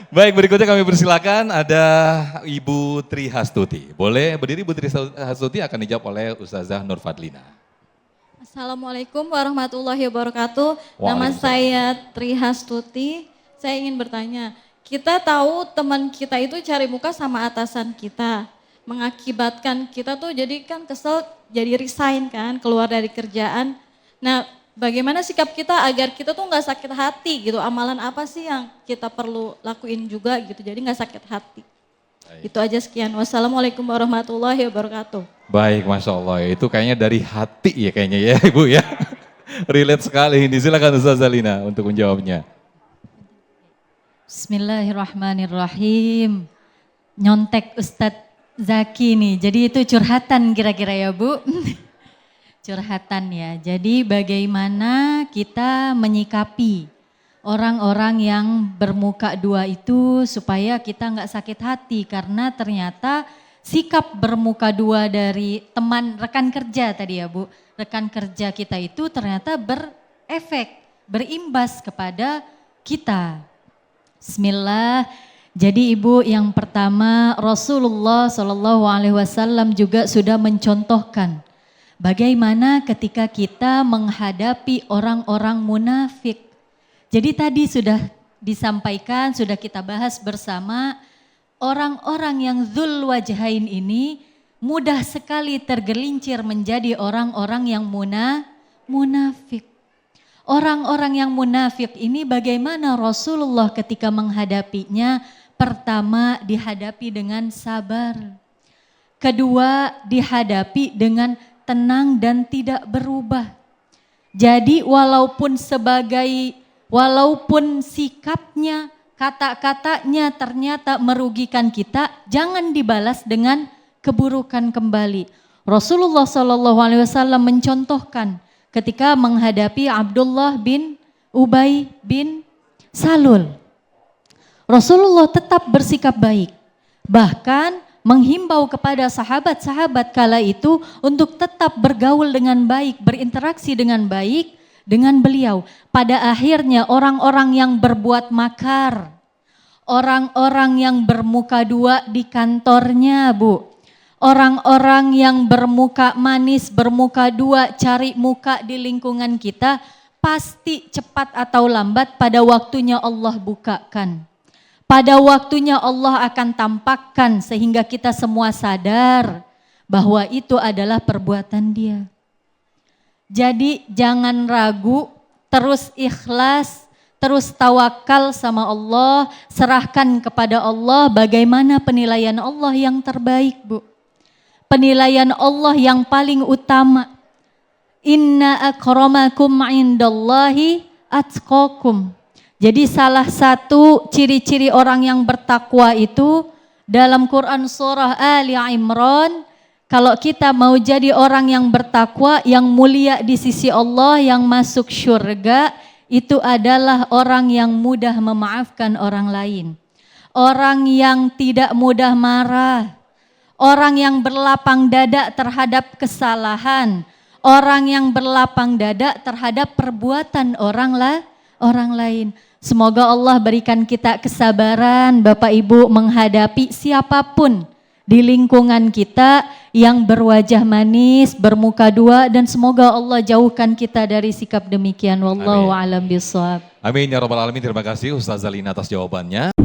Baik, berikutnya kami persilakan ada Ibu Tri Hastuti. Boleh berdiri Ibu Tri Hastuti, akan dijawab oleh Ustazah Nur Fadlina. Assalamualaikum warahmatullahi wabarakatuh. Nama saya Tri Hastuti. Saya ingin bertanya, kita tahu teman kita itu cari muka sama atasan kita. Mengakibatkan kita tuh jadi kan kesel, jadi resign kan, keluar dari kerjaan. Nah, bagaimana sikap kita agar kita tuh nggak sakit hati gitu? Amalan apa sih yang kita perlu lakuin juga gitu, jadi nggak sakit hati. Itu aja, sekian. Wassalamualaikum warahmatullahi wabarakatuh. Baik, Masya Allah. Itu kayaknya dari hati ya kayaknya ya Ibu ya. Relate sekali ini. Silakan Ustazah Lina untuk menjawabnya. Bismillahirrahmanirrahim. Nyontek Ustadz Zaki nih, jadi itu curhatan kira-kira ya Bu. Curhatan ya, jadi bagaimana kita menyikapi orang-orang yang bermuka dua itu supaya kita nggak sakit hati. Karena ternyata sikap bermuka dua dari teman rekan kerja tadi ya Bu, rekan kerja kita itu ternyata berefek, berimbas kepada kita. Bismillah. Jadi Ibu, yang pertama Rasulullah SAW juga sudah mencontohkan bagaimana ketika kita menghadapi orang-orang munafik. Jadi tadi sudah disampaikan, sudah kita bahas bersama, orang-orang yang dzul wajhain ini mudah sekali tergelincir menjadi orang-orang yang munafik. Orang-orang yang munafik ini bagaimana Rasulullah ketika menghadapinya? Pertama, dihadapi dengan sabar. Kedua, dihadapi dengan tenang dan tidak berubah. Jadi walaupun sikapnya, kata-katanya ternyata merugikan kita, jangan dibalas dengan keburukan kembali. Rasulullah SAW mencontohkan ketika menghadapi Abdullah bin Ubay bin Salul. Rasulullah tetap bersikap baik, bahkan menghimbau kepada sahabat-sahabat kala itu untuk tetap bergaul dengan baik, berinteraksi dengan baik dengan beliau. Pada akhirnya orang-orang yang berbuat makar, orang-orang yang bermuka dua di kantornya Bu, orang-orang yang bermuka manis, bermuka dua, cari muka di lingkungan kita, pasti cepat atau lambat pada waktunya Allah bukakan. Pada waktunya Allah akan tampakkan sehingga kita semua sadar bahwa itu adalah perbuatan dia. Jadi jangan ragu, terus ikhlas, terus tawakal sama Allah, serahkan kepada Allah bagaimana penilaian Allah yang terbaik Bu. Penilaian Allah yang paling utama. Inna akramakum indallahi atqakum. Jadi salah satu ciri-ciri orang yang bertakwa itu dalam Quran surah Ali Imran, kalau kita mau jadi orang yang bertakwa, yang mulia di sisi Allah, yang masuk syurga, itu adalah orang yang mudah memaafkan orang lain. Orang yang tidak mudah marah, orang yang berlapang dada terhadap kesalahan, orang yang berlapang dada terhadap perbuatan orang lain. Semoga Allah berikan kita kesabaran Bapak Ibu menghadapi siapapun di lingkungan kita yang berwajah manis, bermuka dua, dan semoga Allah jauhkan kita dari sikap demikian. Wallahu a'lam bishawab. Amin ya rabbal alamin. Terima kasih Ustazah Lina atas jawabannya.